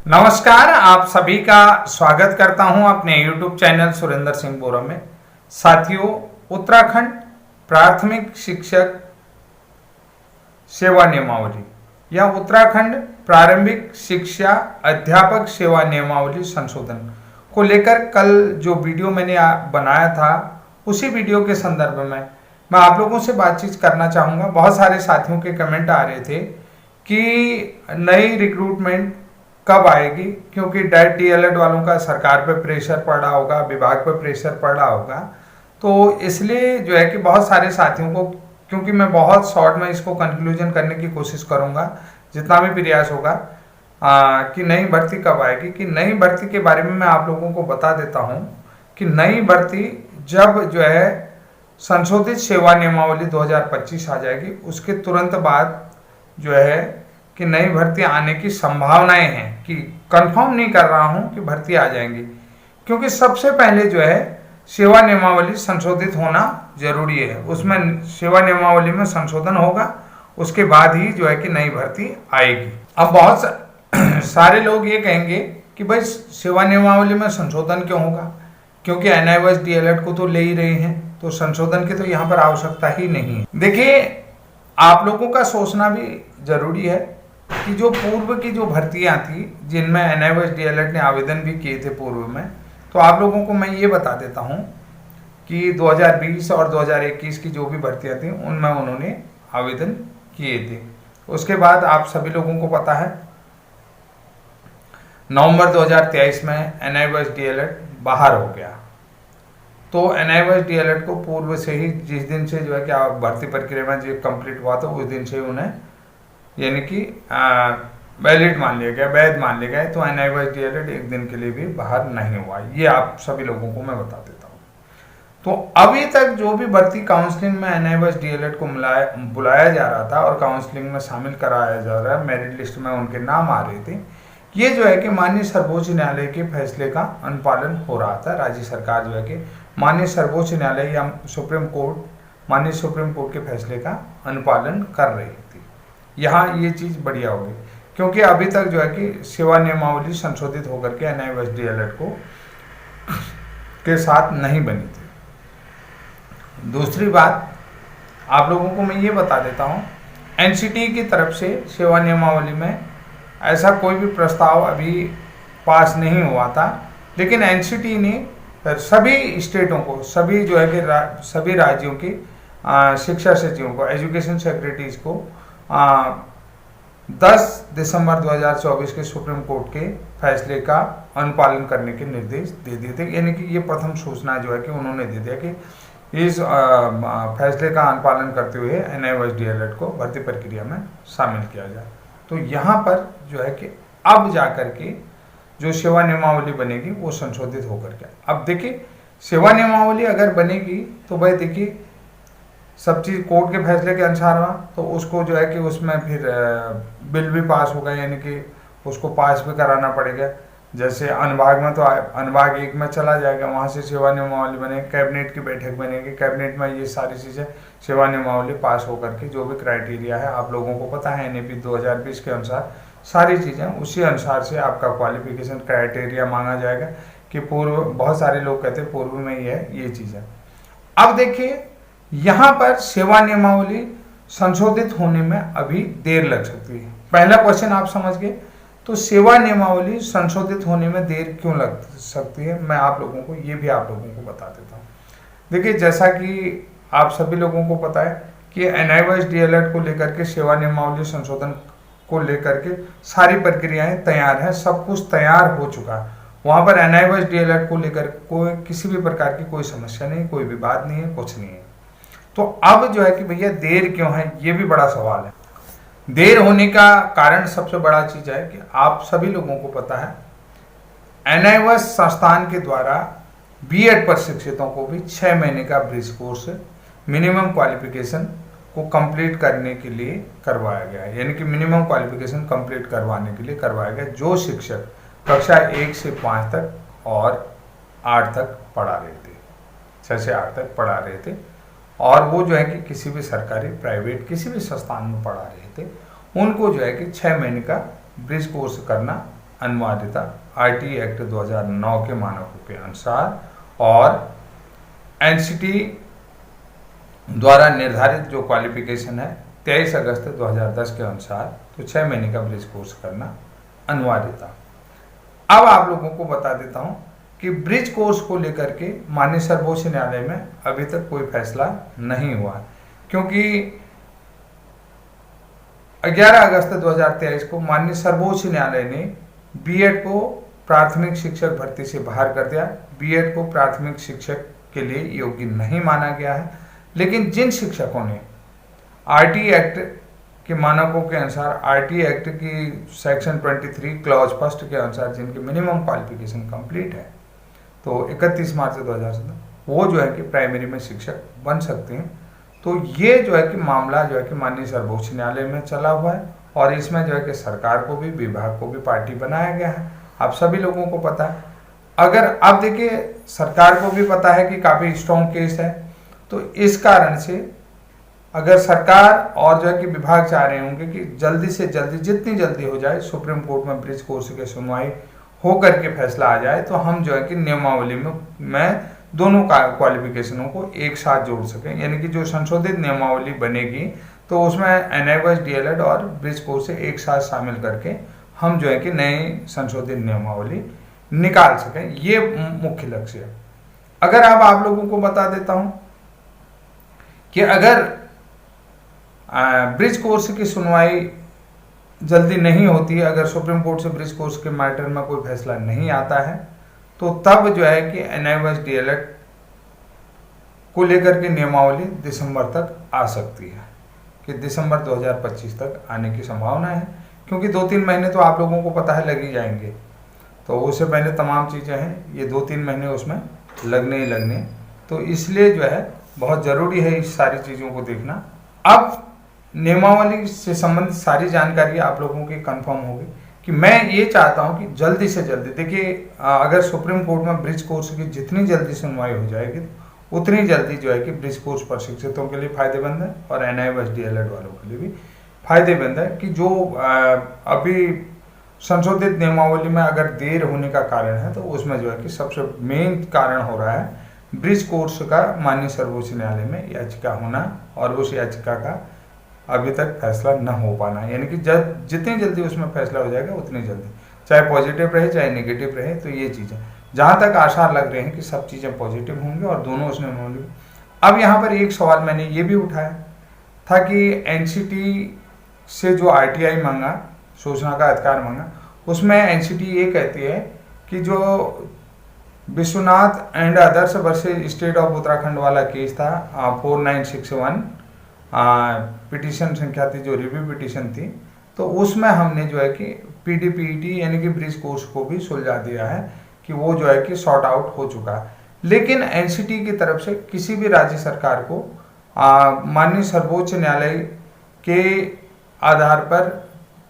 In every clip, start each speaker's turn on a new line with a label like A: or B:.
A: नमस्कार, आप सभी का स्वागत करता हूं अपने YouTube चैनल सुरेंद्र सिंह बोरा में। साथियों, उत्तराखंड प्राथमिक शिक्षक सेवा नियमावली या उत्तराखंड प्रारंभिक शिक्षा अध्यापक सेवा नियमावली संशोधन को लेकर कल जो वीडियो मैंने बनाया था, उसी वीडियो के संदर्भ में मैं आप लोगों से बातचीत करना चाहूँगा। बहुत सारे साथियों के कमेंट आ रहे थे कि नई रिक्रूटमेंट कब आएगी, क्योंकि डाइट डीएलएड वालों का सरकार पे प्रेशर पड़ रहा होगा, विभाग पे प्रेशर पड़ रहा होगा। तो इसलिए जो है कि बहुत सारे साथियों को, क्योंकि मैं बहुत शॉर्ट में इसको कंक्लूजन करने की कोशिश करूंगा जितना भी प्रयास होगा, कि नई भर्ती कब आएगी। कि नई भर्ती के बारे में मैं आप लोगों को बता देता हूं कि नई भर्ती जब जो है संशोधित सेवा नियमावली 2025 आ जाएगी, उसके तुरंत बाद जो है कि नई भर्ती आने की संभावनाएं हैं। कि कंफर्म नहीं कर रहा हूं कि भर्ती आ जाएंगी, क्योंकि सबसे पहले जो है सेवा नियमावली संशोधित होना जरूरी है। उसमें सेवा नियमावली में संशोधन होगा, उसके बाद ही जो है कि नई भर्ती आएगी। अब बहुत सारे लोग ये कहेंगे कि भाई सेवा नियमावली में संशोधन क्यों होगा, क्योंकि एनआईओएस डीएलएड को तो ले ही रहे हैं, तो संशोधन की तो यहाँ पर आवश्यकता ही नहीं है। देखिए, आप लोगों का सोचना भी जरूरी है कि जो पूर्व की जो भर्तियां थी, जिनमें एनआईओएस डीएलएड ने आवेदन भी किए थे पूर्व में, तो आप लोगों को मैं ये बता देता हूं कि 2020 और 2021 की जो भी भर्तियां थी, उनमें उन्होंने आवेदन किए थे। उसके बाद आप सभी लोगों को पता है नवंबर 2023 में एनआईओएस डीएलएड बाहर हो गया। तो एनआईओएस डीएलएड को पूर्व से ही, जिस दिन से जो है कि भर्ती प्रक्रिया में जो कंप्लीट हुआ था, उस दिन से उन्हें यानी कि वैलिड मान लिया गया, वैध मान लिया गया। तो एनआईओएस डीएलएड एक दिन के लिए भी बाहर नहीं हुआ। ये आप सभी लोगों को मैं बता देता हूँ। तो अभी तक जो भी भर्ती काउंसलिंग में एनआईओएस डीएलएड को बुलाया जा रहा था और काउंसलिंग में शामिल कराया जा रहा है, मेरिट लिस्ट में उनके नाम आ रहे थे, ये जो है कि माननीय सर्वोच्च न्यायालय के फैसले का अनुपालन हो रहा था। राज्य सरकार जो है कि माननीय सर्वोच्च न्यायालय या सुप्रीम कोर्ट, माननीय सुप्रीम कोर्ट के फैसले का अनुपालन कर रही थी। यहाँ ये चीज़ बढ़िया होगी, क्योंकि अभी तक जो है कि सेवा नियमावली संशोधित होकर के एनआईओएस डीएलएड को के साथ नहीं बनी थी। दूसरी बात आप लोगों को मैं ये बता देता हूँ, एनसीटी की तरफ से सेवा नियमावली में ऐसा कोई भी प्रस्ताव अभी पास नहीं हुआ था, लेकिन एनसीटी ने सभी स्टेटों को, सभी जो है कि सभी राज्यों की शिक्षा सचिवों को, एजुकेशन सेक्रेटरीज को 10 दिसंबर 2024 के सुप्रीम कोर्ट के फैसले का अनुपालन करने के निर्देश दे दिए थे। यानी कि ये प्रथम सूचना जो है कि उन्होंने दे दिया कि इस फैसले का अनुपालन करते हुए एनआईओएस डीएलएड को भर्ती प्रक्रिया में शामिल किया जाए। तो यहाँ पर जो है कि अब जाकर के जो सेवा नियमावली बनेगी वो संशोधित होकर के, अब देखिए सेवा नियमावली अगर बनेगी तो भाई देखिए सब चीज़ कोर्ट के फैसले के अनुसार हुआ, तो उसको जो है कि उसमें फिर बिल भी पास होगा, यानी कि उसको पास भी कराना पड़ेगा। जैसे अनुभाग में तो अनुभाग 1 में चला जाएगा, वहाँ से सेवा नियमावली बनेगी, कैबिनेट की बैठक बनेगी, कैबिनेट में ये सारी चीज़ें सेवा नियमावली पास होकर के जो भी क्राइटेरिया है आप लोगों को पता है, एनएपी 2020 के अनुसार सारी चीज़ें, उसी अनुसार से आपका क्वालिफिकेशन क्राइटेरिया मांगा जाएगा कि पूर्व, बहुत सारे लोग कहते हैं पूर्व में ये चीज़ है। अब देखिए यहाँ पर सेवा नियमावली संशोधित होने में अभी देर लग सकती है। पहला क्वेश्चन आप समझ गए, तो सेवा नियमावली संशोधित होने में देर क्यों लग सकती है, मैं आप लोगों को ये भी आप लोगों को बता देता हूँ। देखिए, जैसा कि आप सभी लोगों को पता है कि एनआईओएस डीएलएड को लेकर के सेवा नियमावली संशोधन को लेकर के सारी प्रक्रियाएं तैयार हैं, सब कुछ तैयार हो चुका है। वहाँ पर एनआईओएस डीएलएड को लेकर कोई किसी भी प्रकार की कोई समस्या नहीं, कोई विवाद नहीं है, कुछ नहीं है। तो अब जो है कि भैया देर क्यों है, ये भी बड़ा सवाल है। देर होने का कारण सबसे बड़ा चीज है कि आप सभी लोगों को पता है एनआईओएस संस्थान के द्वारा बीएड प्रशिक्षितों को भी 6 महीने का ब्रिज कोर्स मिनिमम क्वालिफिकेशन को कंप्लीट करने के लिए करवाया गया है। यानी कि मिनिमम क्वालिफिकेशन कंप्लीट करवाने के लिए करवाया गया, जो शिक्षक कक्षा 1 से 5 तक और 8 तक पढ़ा रहे थे, 6 से 8 तक पढ़ा रहे थे, और वो जो है कि किसी भी सरकारी प्राइवेट किसी भी संस्थान में पढ़ा रहे थे, उनको जो है कि 6 महीने का ब्रिज कोर्स करना अनिवार्यता आरटी एक्ट 2009 के मानकों के अनुसार और एनसीटी द्वारा निर्धारित जो क्वालिफिकेशन है 23 अगस्त 2010 के अनुसार, तो 6 महीने का ब्रिज कोर्स करना अनिवार्य था। अब आप लोगों को बता देता हूं कि ब्रिज कोर्स को लेकर के माननीय सर्वोच्च न्यायालय में अभी तक कोई फैसला नहीं हुआ, क्योंकि 11 अगस्त 2023 को माननीय सर्वोच्च न्यायालय ने बीएड को प्राथमिक शिक्षक भर्ती से बाहर कर दिया। बीएड को प्राथमिक शिक्षक के लिए योग्य नहीं माना गया है, लेकिन जिन शिक्षकों ने आरटी एक्ट के मानकों के अनुसार, आरटी एक्ट की सेक्शन 23 क्लॉज फर्स्ट के अनुसार जिनकी मिनिमम क्वालिफिकेशन कंप्लीट है, तो 31 मार्च 2017 वो जो है कि प्राइमरी में शिक्षक बन सकते हैं। तो ये जो है कि मामला जो है कि माननीय सर्वोच्च न्यायालय में चला हुआ है और इसमें जो है कि सरकार को भी, विभाग को भी पार्टी बनाया गया है। आप सभी लोगों को पता है। अगर अब देखिए, सरकार को भी पता है कि काफ़ी स्ट्रॉन्ग केस है, तो इस कारण से अगर सरकार और जो है कि विभाग चाह रहे होंगे कि जल्दी से जल्दी, जितनी जल्दी हो जाए, सुप्रीम कोर्ट में ब्रिज कोर्स की सुनवाई हो करके फैसला आ जाए, तो हम जो है कि नियमावली में दोनों क्वालिफिकेशनों को एक साथ जोड़ सकें। यानी कि जो संशोधित नियमावली बनेगी तो उसमें एनआईओएस, डीएलएड और ब्रिज कोर्स से एक साथ शामिल करके हम जो है कि नई संशोधित नियमावली निकाल सकें। ये मुख्य लक्ष्य है। अगर अब आप लोगों को बता देता हूं कि अगर ब्रिज कोर्स की सुनवाई जल्दी नहीं होती है, अगर सुप्रीम कोर्ट से ब्रिज कोर्स के मैटर में कोई फैसला नहीं आता है, तो तब जो है कि एनआईओएस, डीएलएड को लेकर के नियमावली दिसंबर तक आ सकती है, कि दिसंबर 2025 तक आने की संभावना है, क्योंकि 2-3 महीने तो आप लोगों को पता है लग ही जाएंगे। तो उससे पहले तमाम चीज़ें हैं, ये 2-3 महीने उसमें लगने ही लगने। तो इसलिए जो है बहुत ज़रूरी है इस सारी चीज़ों को देखना। अब नियमावली से संबंधित सारी जानकारी आप लोगों की कंफर्म होगी कि मैं ये चाहता हूं कि जल्दी से जल्दी, देखिए अगर सुप्रीम कोर्ट में ब्रिज कोर्स की जितनी जल्दी सुनवाई हो जाएगी उतनी जल्दी जो है कि ब्रिज कोर्स प्रशिक्षितों के लिए फायदेमंद है और एनआईओएस, डीएलएड वालों के लिए भी फायदेमंद है कि जो अभी संशोधित नियमावली में अगर देर होने का कारण है, तो उसमें जो है कि सबसे मेन कारण हो रहा है ब्रिज कोर्स का माननीय सर्वोच्च न्यायालय में याचिका होना और उस याचिका का अभी तक फैसला न हो पाना। यानी कि जितनी जल्दी उसमें फैसला हो जाएगा उतनी जल्दी, चाहे पॉजिटिव रहे चाहे नेगेटिव रहे। तो ये चीज़ें जहाँ तक आसार लग रहे हैं कि सब चीज़ें पॉजिटिव होंगी और दोनों उसने होंगी। अब यहाँ पर एक सवाल मैंने ये भी उठाया था कि एनसीटी से जो आरटीआई मांगा, सूचना का अधिकार मांगा, उसमें एनसीटी ये कहती है कि जो Vishwanath and others versus state of Uttarakhand वाला केस था 4961 पिटीशन संख्या थी, जो रिव्यू पिटीशन थी, तो उसमें हमने जो है कि पीडीपीटी यानी कि ब्रिज कोर्स को भी सुलझा दिया है कि वो जो है कि सॉर्ट आउट हो चुका है। लेकिन एनसीटी की तरफ से किसी भी राज्य सरकार को माननीय सर्वोच्च न्यायालय के आधार पर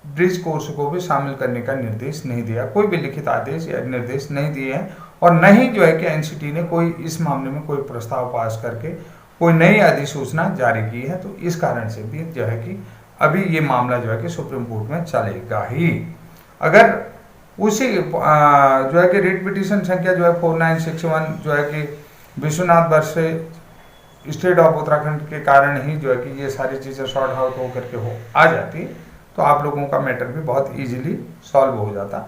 A: ब्रिज कोर्स को भी शामिल करने का निर्देश नहीं दिया, कोई भी लिखित आदेश या निर्देश नहीं दिए हैं, और न ही जो है कि एनसीटी ने कोई इस मामले में कोई प्रस्ताव पास करके कोई नई अधिसूचना जारी की है। तो इस कारण से भी जो है कि अभी ये मामला जो है कि सुप्रीम कोर्ट में चलेगा ही। अगर उसी जो है कि रिट पिटीशन संख्या जो है 4961 जो है कि Vishwanath versus state of Uttarakhand के कारण ही जो है कि ये सारी चीज़ें सॉर्ट आउट होकर के आ जाती, तो आप लोगों का मैटर भी बहुत इजीली सॉल्व हो जाता।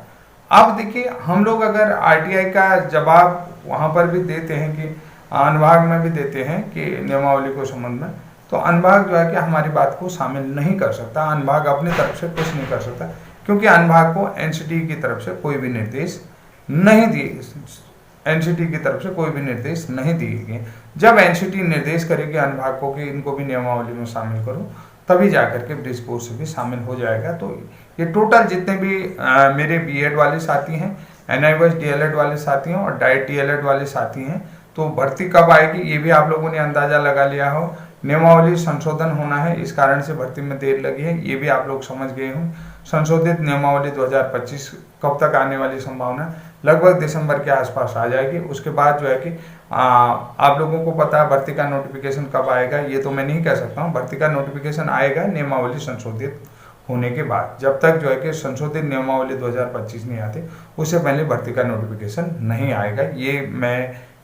A: अब देखिए, हम लोग अगर आरटीआई का जवाब वहाँ पर भी देते हैं कि अनुभाग में भी देते हैं कि नियमावली को संबंध में, तो अनुभाग जो है कि हमारी बात को शामिल नहीं कर सकता, अनुभाग अपनी तरफ से कुछ नहीं कर सकता, क्योंकि अनुभाग को एनसीटी की तरफ से कोई भी निर्देश नहीं दिए, एनसीटी की तरफ से कोई भी निर्देश नहीं दिए गए। जब एनसीटी निर्देश करेगी अनुभाग को कि इनको भी नियमावली में शामिल करो, तभी जाकर के ब्रिज कोर्स भी शामिल हो जाएगा। तो ये टोटल जितने भी मेरे बीएड वाले साथी हैं, एनआईओएस, डीएलएड वाले साथी हैं और डाइट डीएलएड वाले साथी हैं, तो भर्ती कब आएगी ये भी आप लोगों ने अंदाजा लगा लिया हो। नियमावली संशोधन होना है, इस कारण से भर्ती में देर लगी है, ये भी आप लोग समझ गए हों। संशोधित नियमावली 2025 कब तक आने वाली संभावना, लगभग दिसंबर के आसपास आ जाएगी। उसके बाद जो है कि आप लोगों को पता है भर्ती का नोटिफिकेशन कब आएगा, ये तो मैं नहीं कह सकता हूँ। भर्ती का नोटिफिकेशन आएगा नियमावली संशोधित होने के बाद, जब तक जो है कि संशोधित नियमावली 2025 नहीं आते, उससे पहले भर्ती का नोटिफिकेशन नहीं आएगा। ये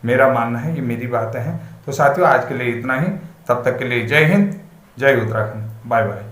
A: मेरा मानना है, ये मेरी बातें हैं। तो साथियों, आज के लिए इतना ही। तब तक के लिए जय हिंद, जय उत्तराखंड, बाय बाय।